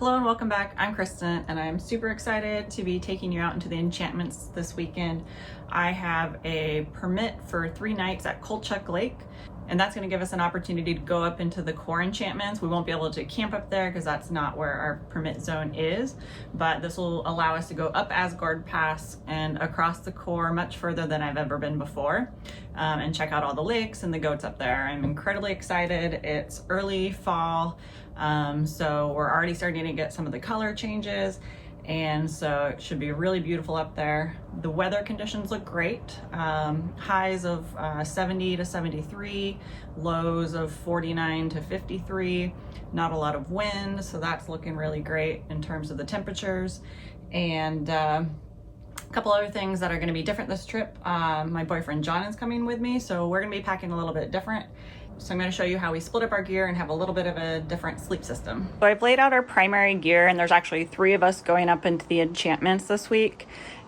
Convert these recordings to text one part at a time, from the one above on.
Hello and welcome back. I'm Kristen and I'm super excited to be taking you out into the Enchantments this weekend. I have a permit for 3 nights at Colchuck Lake, and that's going to give us an opportunity to go up into the core enchantments. We won't be able to camp up there because that's not where our permit zone is, but this will allow us to go up Aasgard Pass and across the core much further than I've ever been before, and check out all the lakes and the goats up there. I'm incredibly excited. It's early fall, so we're already starting to get some of the color changes, and so it should be really beautiful up there. The weather conditions look great. Highs of 70 to 73, lows of 49 to 53, not a lot of wind, so that's looking really great in terms of the temperatures. And a couple other things that are going to be different this trip. My boyfriend John is coming with me, so we're going to be packing a little bit different. So I'm going to show you how we split up our gear and have a little bit of a different sleep system. So I've laid out our primary gear, and there's actually 3 of us going up into the enchantments this week.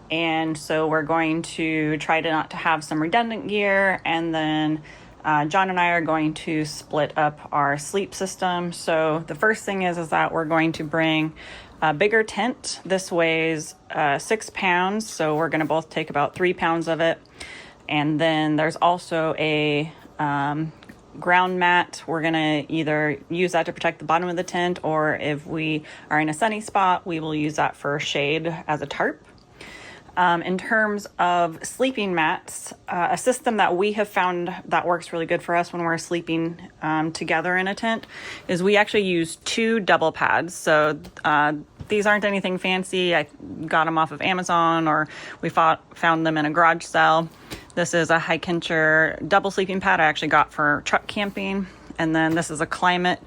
And so we're going to try to not to have some redundant gear, and then John and I are going to split up our sleep system. So the first thing is that we're going to bring a bigger tent. This weighs 6 pounds, so we're going to both take about 3 pounds of it. And then there's also a ground mat. We're going to either use that to protect the bottom of the tent, or if we are in a sunny spot, we will use that for shade as a tarp. In terms of sleeping mats, a system that we have found that works really good for us when we're sleeping together in a tent is we actually use 2 double pads. So these aren't anything fancy. I got them off of Amazon, or we found them in a garage sale. This is a Hikencher double sleeping pad I actually got for truck camping. And then this is a climate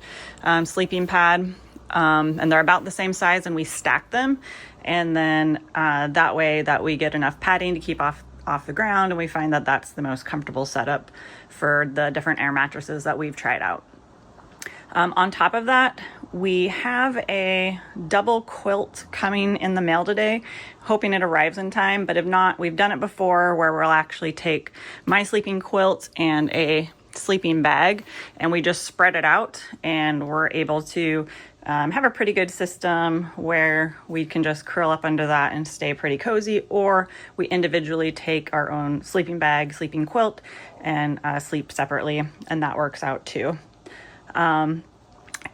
sleeping pad. And they're about the same size, and we stack them. And then that way that we get enough padding to keep off the ground. And we find that that's the most comfortable setup for the different air mattresses that we've tried out. On top of that, we have a double quilt coming in the mail today, hoping it arrives in time. But if not, we've done it before where we'll actually take my sleeping quilt and a sleeping bag, and we just spread it out, and we're able to have a pretty good system where we can just curl up under that and stay pretty cozy, or we individually take our own sleeping bag, sleeping quilt, and sleep separately, and that works out too.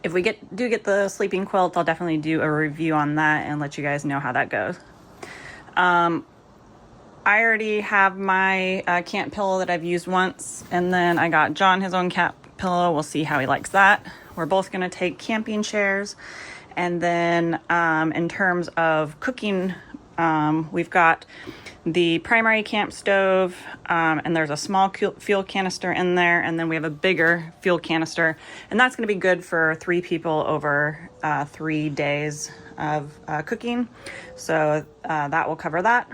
If we do get the sleeping quilt, I'll definitely do a review on that and let you guys know how that goes. I already have my camp pillow that I've used once, and then I got John his own camp pillow. We'll see how he likes that. We're both going to take camping chairs. And then in terms of cooking, we've got the primary camp stove, and there's a small fuel canister in there, and then we have a bigger fuel canister, and that's going to be good for 3 people over 3 days of cooking. So that will cover that.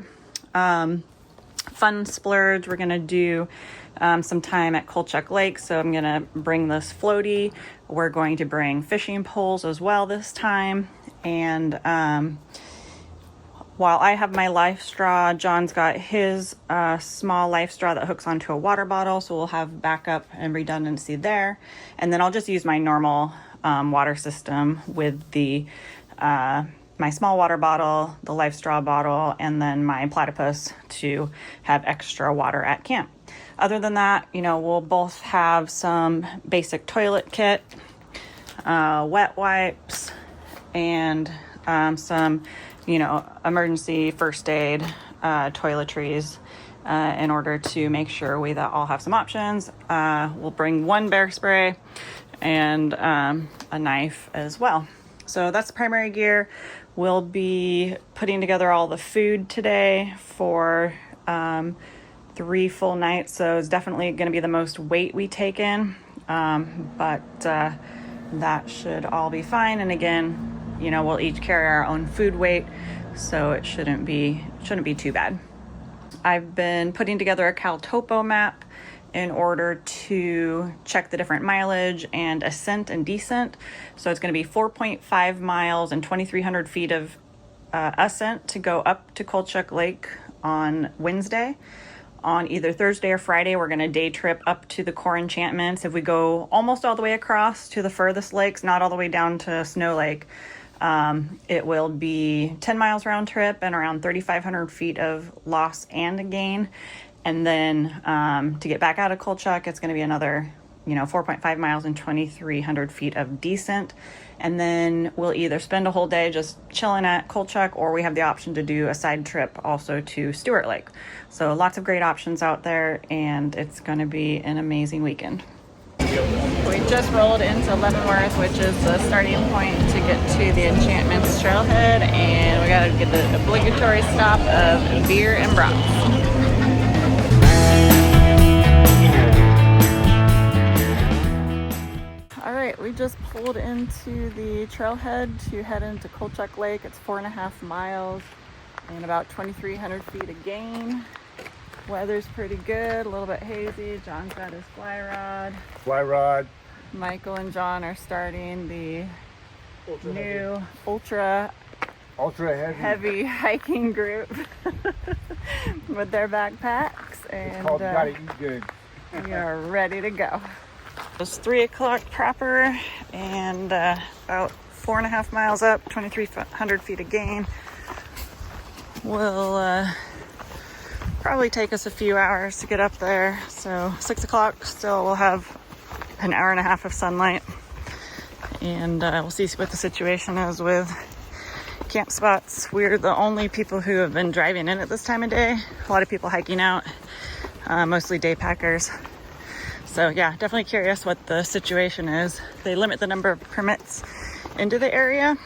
Fun splurge, we're going to do some time at Colchuck Lake, so I'm going to bring this floaty. We're going to bring fishing poles as well this time, and while I have my life straw, John's got his small life straw that hooks onto a water bottle, so we'll have backup and redundancy there. And then I'll just use my normal water system with the my small water bottle, the life straw bottle, and then my platypus to have extra water at camp. Other than that, we'll both have some basic toilet kit, wet wipes, and some emergency first aid toiletries in order to make sure we all have some options. We'll bring 1 bear spray and a knife as well. So that's the primary gear. We'll be putting together all the food today for 3 full nights, so it's definitely going to be the most weight we take in, but that should all be fine. And again, we'll each carry our own food weight, so it shouldn't be too bad. I've been putting together a CalTopo map in order to check the different mileage and ascent and descent. So it's going to be 4.5 miles and 2,300 feet of ascent to go up to Colchuck Lake on Wednesday. On either Thursday or Friday, we're going to day trip up to the core enchantments. If we go almost all the way across to the furthest lakes, not all the way down to Snow Lake, It will be 10 miles round trip and around 3,500 feet of loss and gain. And then to get back out of Colchuck, it's going to be another 4.5 miles and 2,300 feet of descent. And then we'll either spend a whole day just chilling at Colchuck, or we have the option to do a side trip also to Stewart Lake. So lots of great options out there, and it's going to be an amazing weekend. We just rolled into Leavenworth, which is the starting point to get to the Enchantments trailhead, and we got to get the obligatory stop of beer and brats. All right, we just pulled into the trailhead to head into Colchuck Lake. It's 4.5 miles and about 2,300 feet of gain. Weather's pretty good, a little bit hazy. John's got his fly rod. Michael and John are starting the new ultra heavy hiking group with their backpacks, and gotta eat good. We are ready to go. It's 3 o'clock proper, and about 4.5 miles up, 2,300 feet of gain. Will probably take us a few hours to get up there. So 6 o'clock, still we'll have an hour and a half of sunlight, and we'll see what the situation is with camp spots. We're the only people who have been driving in at this time of day. A lot of people hiking out, mostly day packers. So yeah, definitely curious what the situation is. They limit the number of permits into the area,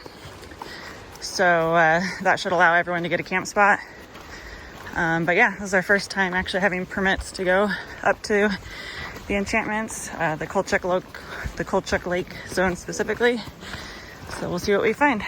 so that should allow everyone to get a camp spot. But yeah, this is our first time actually having permits to go up to the Enchantments, the Colchuck Lake zone specifically. So we'll see what we find.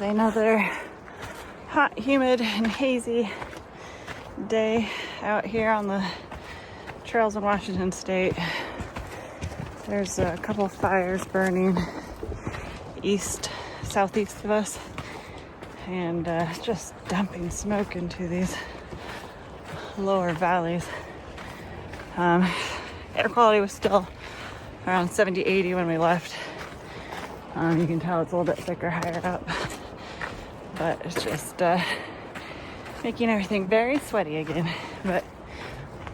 Another hot, humid, and hazy day out here on the trails in Washington State. There's a couple fires burning southeast of us, and just dumping smoke into these lower valleys. Air quality was still around 70-80 when we left. You can tell it's a little bit thicker higher up, but it's just making everything very sweaty again. But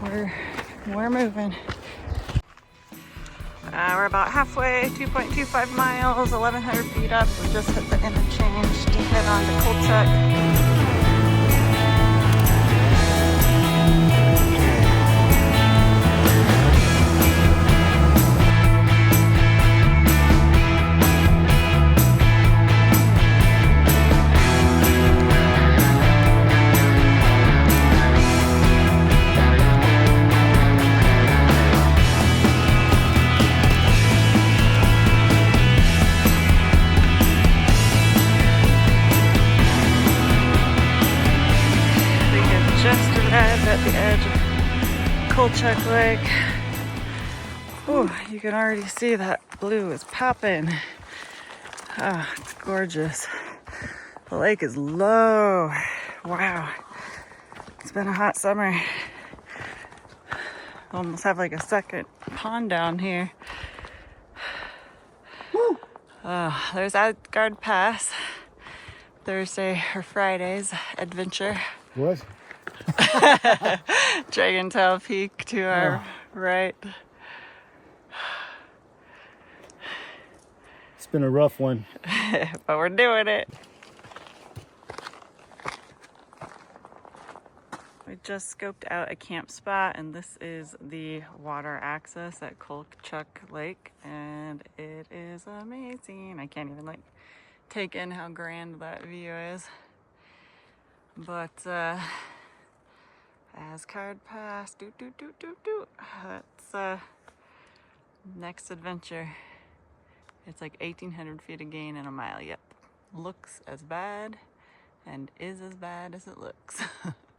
we're moving. We're about halfway, 2.25 miles, 1,100 feet up. We just hit the interchange to head on to Colchuck. At the edge of Colchuck Lake. Oh, you can already see that blue is popping. Ah, it's gorgeous. The lake is low. Wow. It's been a hot summer. Almost have like a second pond down here. There's Aasgard Pass. Thursday or Friday's adventure. What? Dragon Tail Peak to our right. It's been a rough one. But we're doing it. We just scoped out a camp spot, and this is the water access at Colchuck Lake, and it is amazing. I can't even like take in how grand that view is. But Aasgard Pass, that's next adventure. It's like 1,800 feet of gain in a mile. Yep, looks as bad and is as bad as it looks.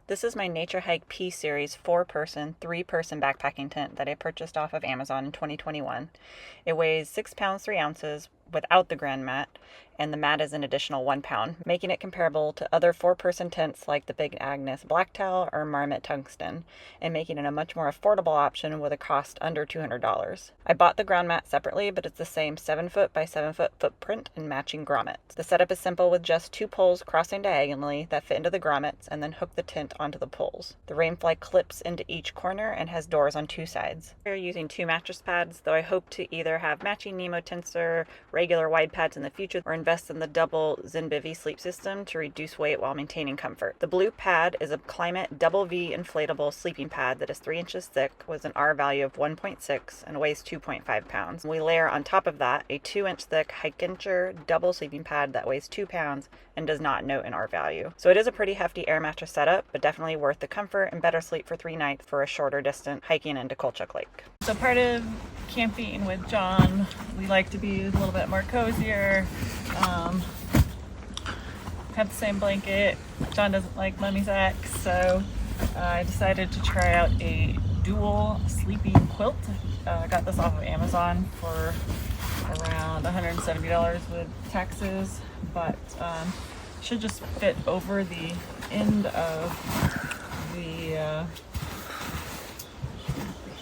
This is my Nature Hike P Series 4-person, 3-person backpacking tent that I purchased off of Amazon in 2021. It weighs 6 pounds 3 ounces without the grand mat, and the mat is an additional 1 pound, making it comparable to other 4-person tents like the Big Agnes Blacktail or Marmot Tungsten, and making it a much more affordable option with a cost under $200. I bought the ground mat separately, but it's the same 7-foot by 7-foot footprint and matching grommets. The setup is simple with just 2 poles crossing diagonally that fit into the grommets and then hook the tent onto the poles. The rainfly clips into each corner and has doors on 2 sides. We're using 2 mattress pads, though I hope to either have matching Nemo tensor, regular wide pads in the future, or invest in the double Zenbivy sleep system to reduce weight while maintaining comfort. The blue pad is a Climate Double V inflatable sleeping pad that is 3 inches thick with an R value of 1.6 and weighs 2.5 pounds. We layer on top of that a 2-inch thick Hikenture double sleeping pad that weighs 2 pounds and does not note an R value. So it is a pretty hefty air mattress setup, but definitely worth the comfort and better sleep for 3 nights for a shorter distance hiking into Colchuck Lake. So part of camping with John, we like to be a little bit more cozier. Have the same blanket. John doesn't like mummy sacks, so I decided to try out a dual sleeping quilt. I got this off of Amazon for around $170 with taxes, but should just fit over the end of the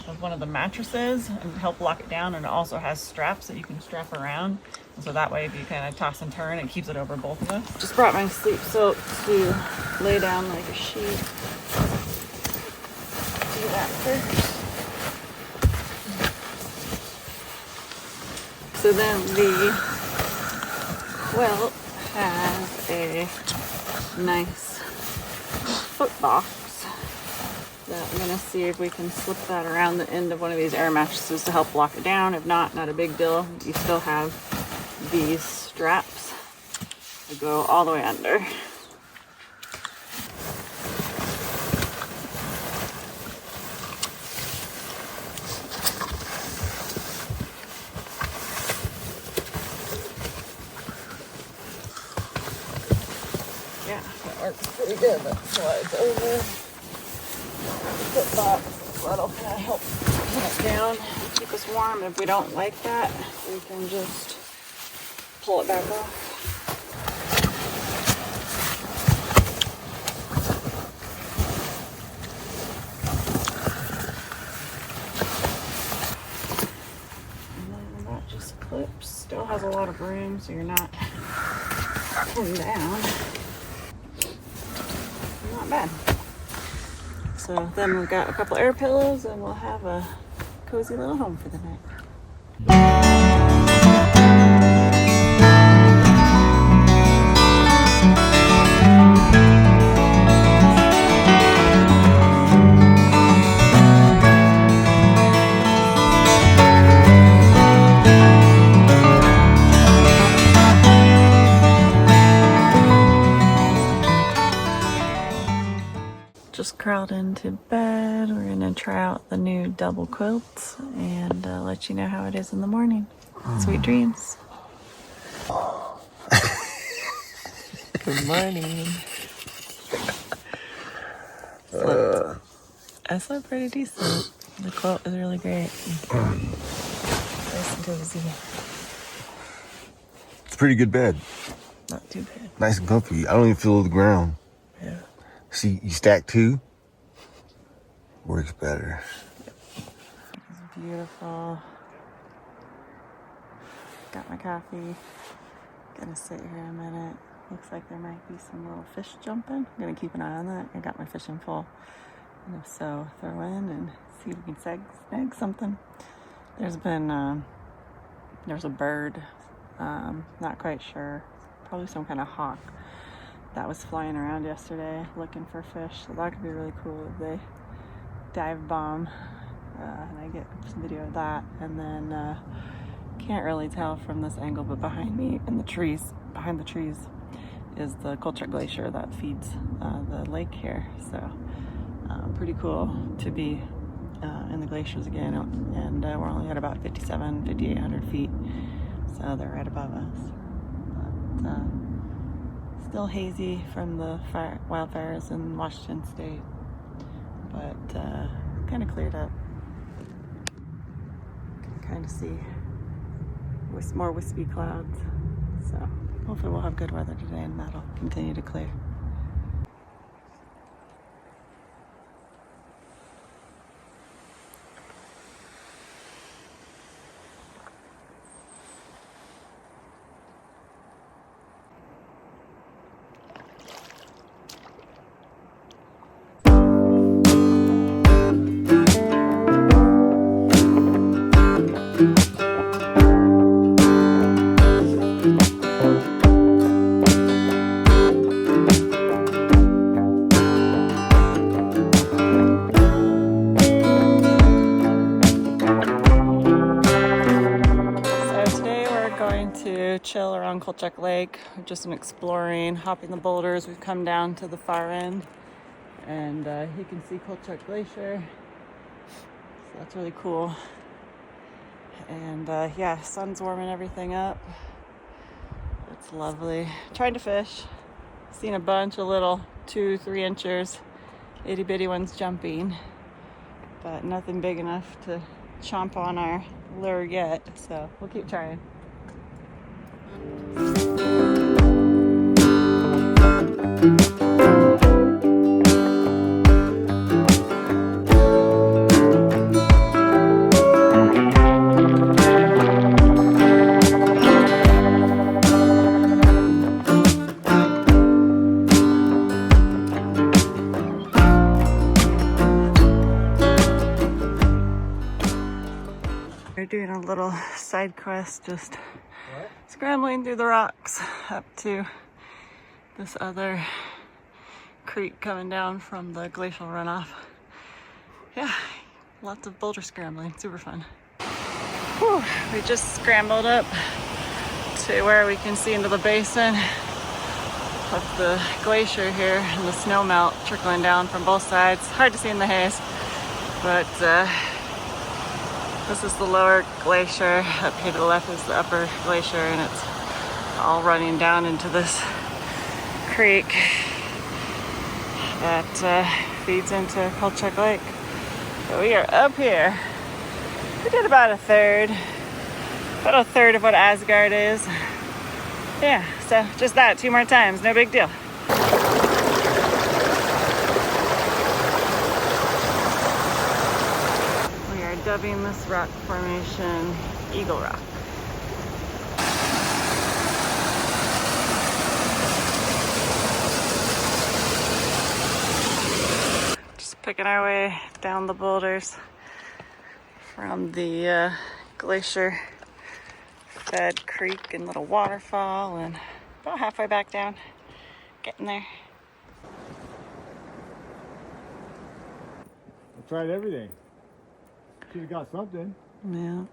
of one of the mattresses and help lock it down, and it also has straps that you can strap around, and so that way if you kind of toss and turn, it keeps it over both of us. Just brought my sleep silk to lay down like a sheet. Do that first. So then the quilt has a nice foot box that I'm gonna see if we can slip that around the end of one of these air mattresses to help lock it down. If not a big deal. You still have these straps that go all the way under. Yeah, that works pretty good. That slides over. Foot box, that'll kind of help pin it down, keep us warm. If we don't like that, we can just pull it back off. And then that just clips. Still has a lot of room, so you're not pulling down. Not bad. So then we've got a couple air pillows and we'll have a cozy little home for the night. Just curled into bed. We're gonna try out the new double quilt and let you know how it is in the morning. Sweet dreams. Good morning. I slept pretty decent. The quilt is really great. Nice and cozy. It's a pretty good bed. Not too bad. Nice and comfy. I don't even feel the ground. Yeah. See, you stack 2. Works better. It's beautiful. Got my coffee. Gonna sit here a minute. Looks like there might be some little fish jumping. I'm gonna keep an eye on that. I got my fishing pole. And if so, throw in and see if we can snag something. There's been, there's a bird, not quite sure, probably some kind of hawk, that was flying around yesterday looking for fish. So that could be really cool if they dive bomb. And I get some video of that. And then can't really tell from this angle, but behind me in the trees, behind the trees, is the Colchuck Glacier that feeds the lake here. So pretty cool to be in the glaciers again, and we're only at about 5,800 feet, so they're right above us. But still hazy from the wildfires in Washington State, but kind of cleared up. Can kind of see with more wispy clouds, so hopefully we'll have good weather today and that'll continue to clear. Chill around Colchuck Lake. We've just been exploring, hopping the boulders. We've come down to the far end, and you can see Colchuck Glacier. So that's really cool. And yeah, sun's warming everything up. It's lovely. Trying to fish. Seen a bunch of little 2-3 inchers, itty bitty ones jumping, but nothing big enough to chomp on our lure yet. So we'll keep trying. We're doing a little side quest, just scrambling through the rocks up to this other creek coming down from the glacial runoff. Yeah, lots of boulder scrambling, super fun. Whew, we just scrambled up to where we can see into the basin of the glacier here and the snow melt trickling down from both sides. Hard to see in the haze, but this is the lower glacier. Up here to the left is the upper glacier, and it's all running down into this creek that feeds into Colchuck Lake. So we are up here. We did about a third of what Aasgard is. Yeah, so just that 2 more times, no big deal. Dubbing this rock formation Eagle Rock. Just picking our way down the boulders from the glacier fed creek and little waterfall, and about halfway back down, getting there. I tried everything. Should have got something. Yeah.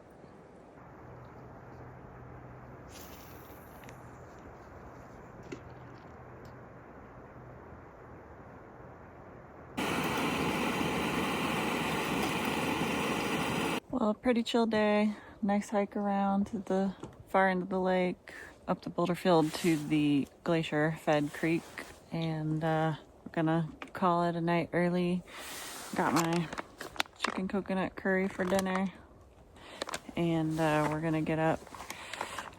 Well, pretty chill day. Nice hike around to the far end of the lake, up the boulder field to the glacier fed creek, and we're gonna call it a night early. Got my chicken coconut curry for dinner, and we're gonna get up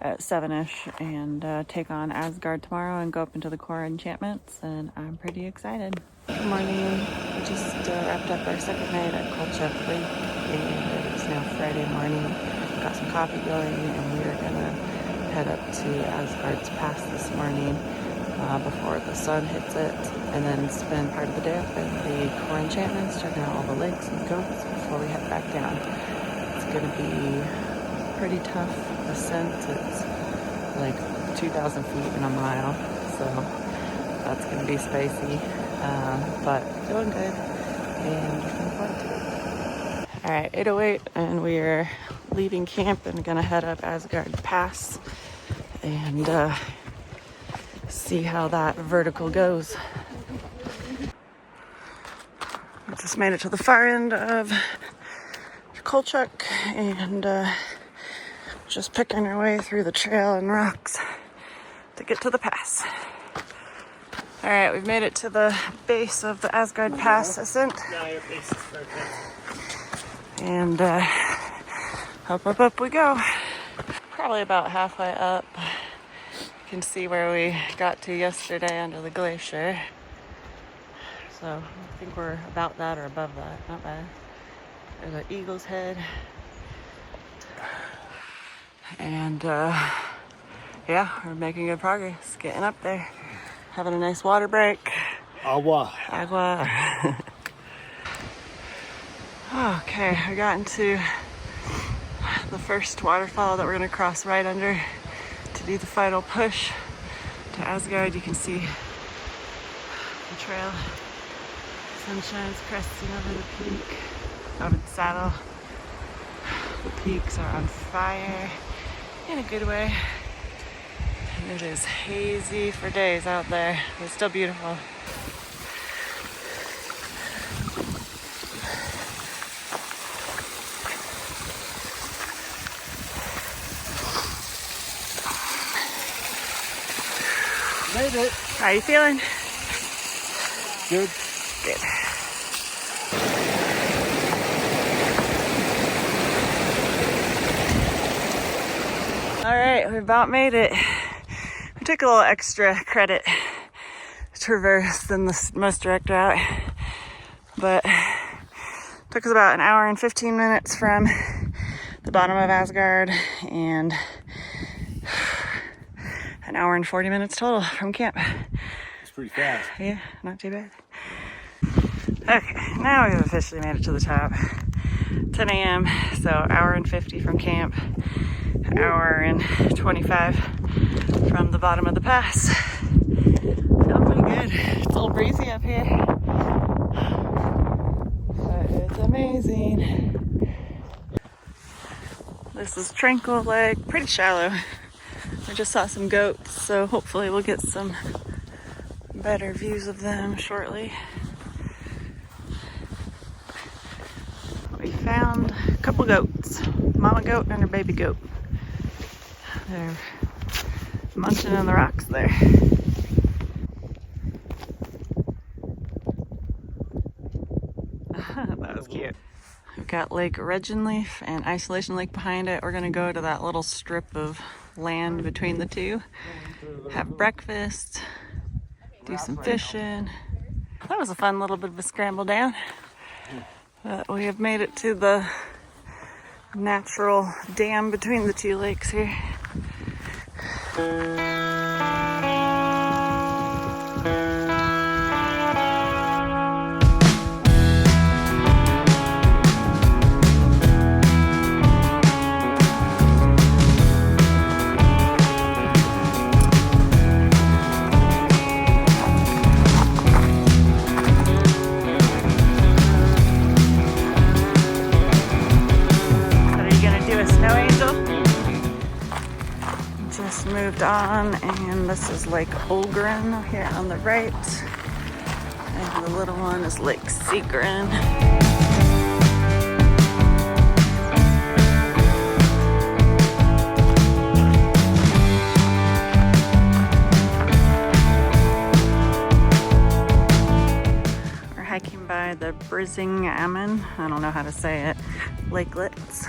at 7ish and take on Aasgard tomorrow and go up into the core Enchantments, and I'm pretty excited. Good morning. We just wrapped up our second night at Colchuck Lake, and it's now Friday morning. Got some coffee going, and we are gonna head up to Aasgard Pass this morning before the sun hits it, and then spend part of the day up in the core Enchantments, checking out all the lakes and goats before we head back down. It's gonna be pretty tough ascent. It's like 2,000 feet in a mile, so that's going to be spicy, but doing good and looking forward to it. All right, 8:08, and we are leaving camp and gonna head up Aasgard Pass and see how that vertical goes. We just made it to the far end of Colchuck and just picking our way through the trail and rocks to get to the pass. All right, we've made it to the base of the Aasgard Pass ascent. And up we go. Probably about halfway up. You can see where we got to yesterday under the glacier. So I think we're about that or above that. Not bad. There's an eagle's head. And yeah, we're making good progress. Getting up there. Having a nice water break. Agua. Okay, we got into the first waterfall that we're gonna cross right under to do the final push to Aasgard. You can see the trail. Sunshine's cresting over the peak, over the saddle. The peaks are on fire in a good way. And it is hazy for days out there. It's still beautiful. Made it. How you feeling? Good. Good. All right, we about made it. We took a little extra credit traverse than the most direct route, but it took us about an hour and 15 minutes from the bottom of Aasgard and an hour and 40 minutes total from camp. It's pretty fast. Yeah, not too bad. Okay, now we've officially made it to the top. 10 a.m., so hour and 50 from camp, hour and 25 from the bottom of the pass. Feeling pretty good. It's a little breezy up here, but it's amazing. This is Colchuck Lake, pretty shallow. We just saw some goats, so hopefully we'll get some better views of them shortly. We found a couple goats, mama goat and her baby goat. They're munching on the rocks there. That was cute. We've got Lake Regenleaf and Isolation Lake behind it. We're gonna go to that little strip of land between the two, have breakfast, do some fishing. That was a fun little bit of a scramble down. But we have made it to the natural dam between the two lakes here. Moved on, and this is Lake Olgren here on the right, and the little one is Lake Seegren. We're hiking by the Brising-Ammon, I don't know how to say it, lakelets,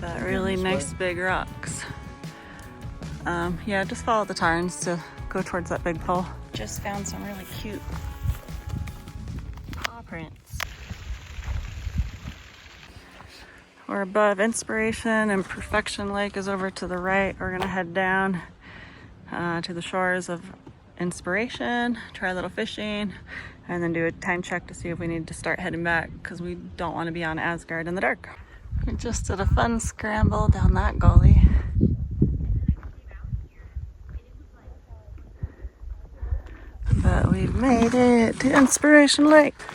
but really nice big rocks. Yeah, just follow the tarns to go towards that big pole. Just found some really cute paw prints. We're above Inspiration, and Perfection Lake is over to the right. We're gonna head down to the shores of Inspiration, try a little fishing, and then do a time check to see if we need to start heading back because we don't want to be on Aasgard in the dark. We just did a fun scramble down that gully. we've made it to Inspiration Lake. Oh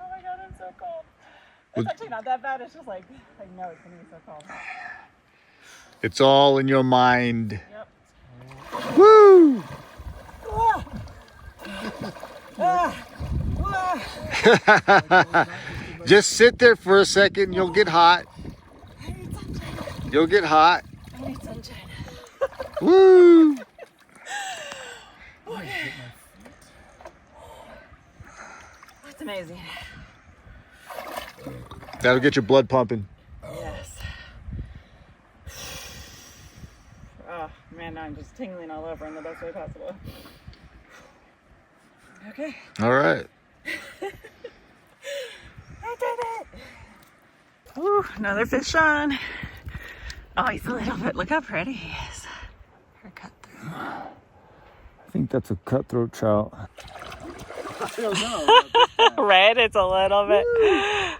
my god, I'm so cold. It's actually not that bad. It's just like I know it's gonna be so cold. It's all in your mind. Yep. Woo! Just sit there for a second. You'll get hot. I need sunshine. You'll get hot. I need sunshine. Woo! Okay. That's amazing. That'll get your blood pumping. Yes. Oh man, now I'm just tingling all over in the best way possible. Okay. All right. I did it! Ooh, another fish on. Oh, he's a little bit. Look how pretty he is. Her cut through. I think that's a cutthroat trout. I don't know. Right? It's a little bit.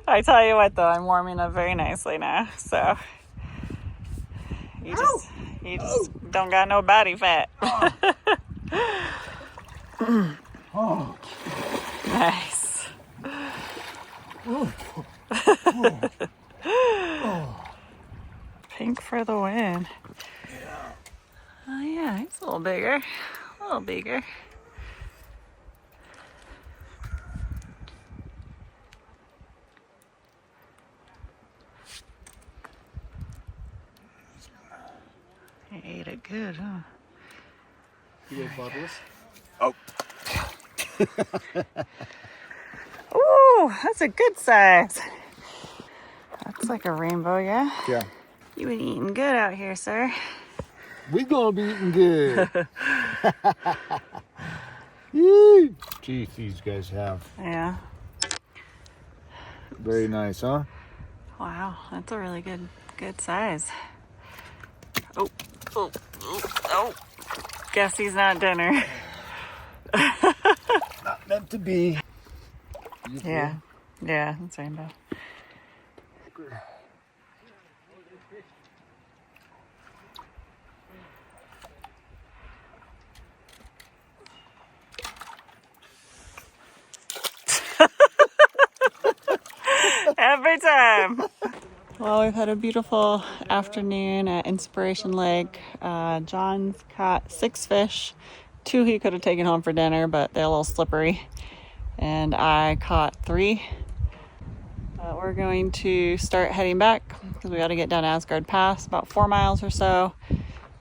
I tell you what, though, I'm warming up very nicely now. So you just don't got no body fat. Oh. Nice. Pink for the win. Yeah. Oh yeah, he's a little bigger. A little bigger. He ate it good, huh? You got bubbles? Oh. Ooh, that's a good size. That's like a rainbow, yeah? Yeah. You been eating good out here, sir. We gonna be eating good. Yee. Teeth these guys have. Yeah. Very nice, huh? Wow, that's a really good size. Oh, oh, oh, oh. Guess he's not dinner. Not meant to be. Yeah. Yeah, that's rainbow. Every time. Well, we've had a beautiful afternoon at Inspiration Lake. John's caught 6 fish. 2 he could have taken home for dinner, but they're a little slippery. And I caught 3. We're going to start heading back because we got to get down Aasgard Pass, about 4 miles or so.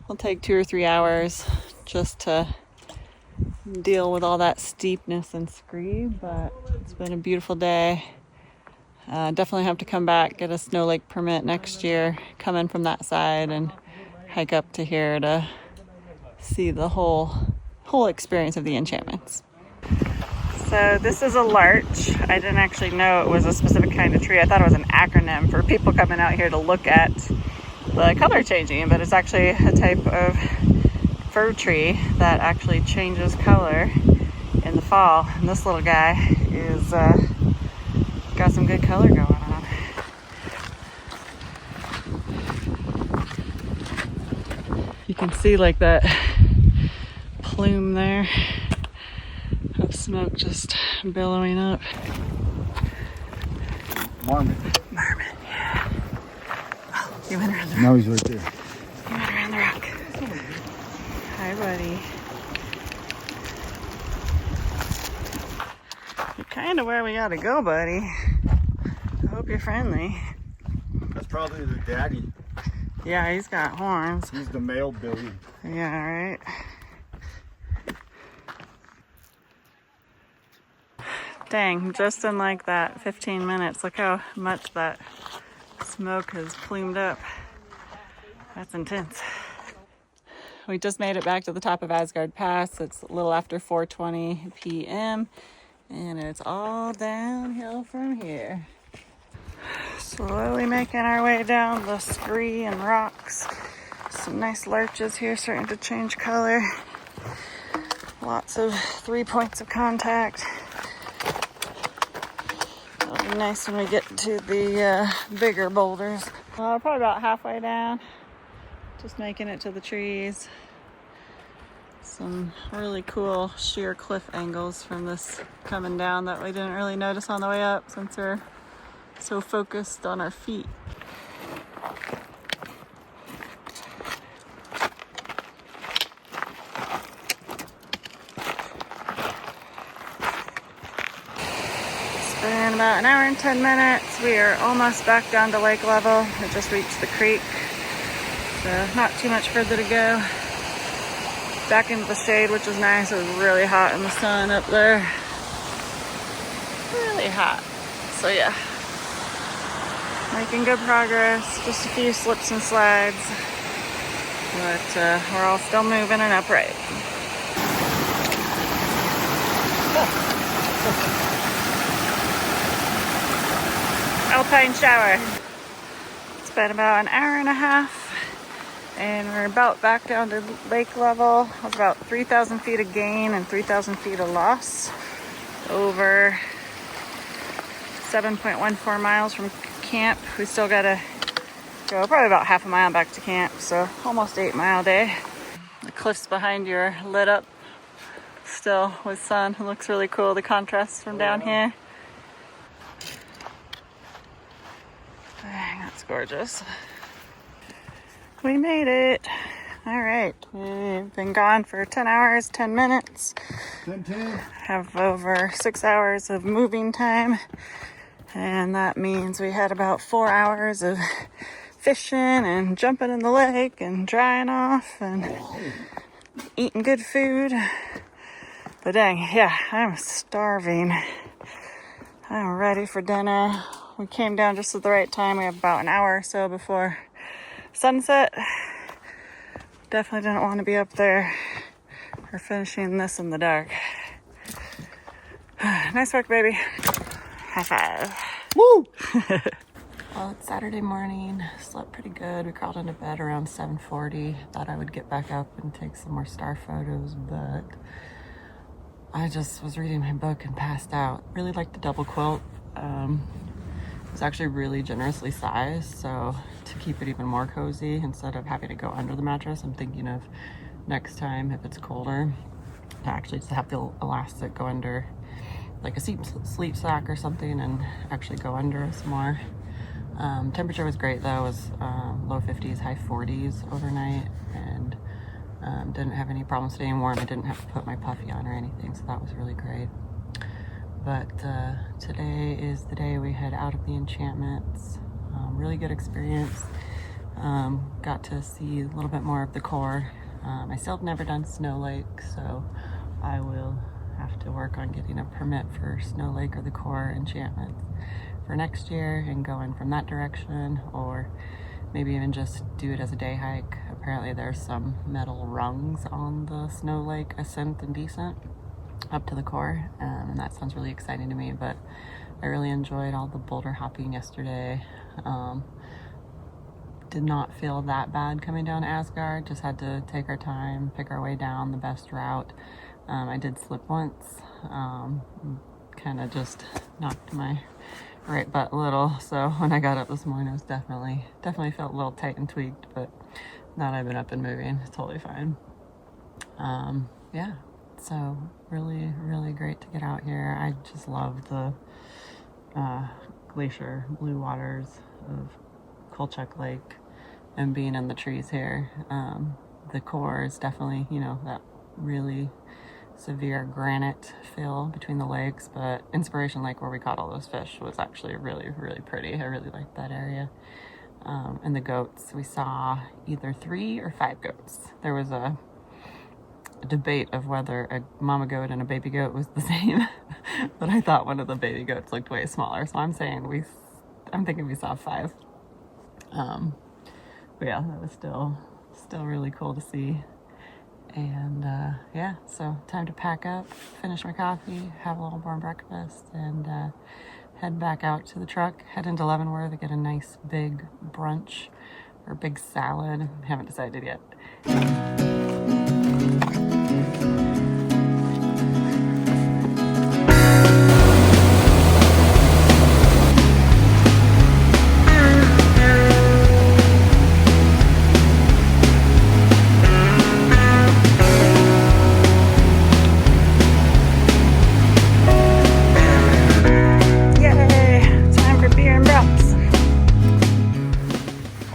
It'll take 2 or 3 hours just to deal with all that steepness and scree, but it's been a beautiful day. Definitely have to come back, get a snow lake permit next year, come in from that side and hike up to here to see the whole experience of the Enchantments. So this is a larch. I didn't actually know it was a specific kind of tree. I thought it was an acronym for people coming out here to look at the color changing, but it's actually a type of fir tree that actually changes color in the fall. And this little guy is got some good color going on. You can see like that plume there of smoke just billowing up. Marmot. Marmot, yeah. Oh, you went around the rock. Now he's right there. You went around the rock. Hi, buddy. You're kind of where we gotta go, buddy. I hope you're friendly. That's probably the daddy. Yeah, he's got horns. He's the male Billy. Yeah, right. Dang, just in like that 15 minutes, look how much that smoke has plumed up. That's intense. We just made it back to the top of Aasgard Pass. It's a little after 4:20 p.m. and it's all downhill from here. Slowly making our way down the scree and rocks. Some nice larches here starting to change color. Lots of 3 points of contact. It'll be nice when we get to the bigger boulders. Probably about halfway down. Just making it to the trees. Some really cool sheer cliff angles from this coming down that we didn't really notice on the way up since we're so focused on our feet. It's been about an hour and 10 minutes. We are almost back down to lake level. We just reached the creek, so not too much further to go. Back into the shade, which is nice. It was really hot in the sun up there. Really hot. So yeah, making good progress. Just a few slips and slides, but we're all still moving and upright. Alpine shower. It's been about an hour and a half. And we're about back down to lake level. It was about 3,000 feet of gain and 3,000 feet of loss over 7.14 miles from camp. We still gotta go probably about half a mile back to camp, so almost 8-mile day. The cliffs behind you are lit up still with sun. It looks really cool, the contrast from down here. Dang, that's gorgeous. We made it. All right, we've been gone for 10 hours, 10 minutes. 10. Have over 6 hours of moving time. And that means we had about 4 hours of fishing and jumping in the lake and drying off and eating good food. But dang, yeah, I'm starving. I'm ready for dinner. We came down just at the right time. We have about an hour or so before sunset. Definitely didn't want to be up there or finishing this in the dark. Nice work, baby. High five. Woo! Well, it's Saturday morning. Slept pretty good. We crawled into bed around 7:40. Thought I would get back up and take some more star photos, but I just was reading my book and passed out. Really liked the double quilt. It's actually really generously sized, so to keep it even more cozy, instead of having to go under the mattress, I'm thinking of next time, if it's colder, to actually just have the elastic go under like a sleep sack or something and actually go under some more. Temperature was great though. It was low 50s, high 40s overnight, and didn't have any problem staying warm. I didn't have to put my puffy on or anything, so that was really great. But today is the day we head out of the Enchantments. Really good experience. Got to see a little bit more of the core. I still have never done Snow Lake, so I will have to work on getting a permit for Snow Lake or the core Enchantments for next year and going from that direction, or maybe even just do it as a day hike. Apparently there's some metal rungs on the Snow Lake ascent and descent up to the core, and that sounds really exciting to me. But I really enjoyed all the boulder hopping yesterday. Did not feel that bad coming down Aasgard. Just had to take our time, pick our way down the best route. I did slip once, kind of just knocked my right butt a little, so when I got up this morning, it was definitely felt a little tight and tweaked, but now that I've been up and moving, it's totally fine. Yeah, so really great to get out here. I just love the glacier-blue waters of Colchuck Lake and being in the trees here. The core is definitely, that really severe granite fill between the lakes, but Inspiration Lake, where we caught all those fish, was actually really pretty. I really liked that area. And the goats, we saw either 3 or 5 goats. There was a debate of whether a mama goat and a baby goat was the same, but I thought one of the baby goats looked way smaller, so I'm thinking we saw 5. But yeah, that was still really cool to see. And yeah, so time to pack up, finish my coffee, have a little warm breakfast, and head back out to the truck, head into Leavenworth to get a nice big brunch or big salad. Haven't decided yet.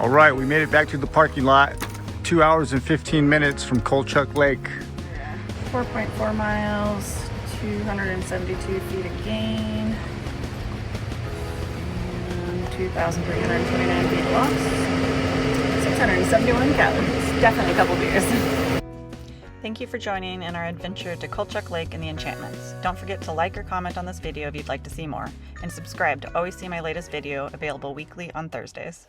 All right, we made it back to the parking lot. 2 hours and 15 minutes from Colchuck Lake. 4.4 miles, 272 feet of gain, and 2,329 feet lost, 671 calories. Definitely a couple beers. Thank you for joining in our adventure to Colchuck Lake and the Enchantments. Don't forget to like or comment on this video if you'd like to see more, and subscribe to always see my latest video, available weekly on Thursdays.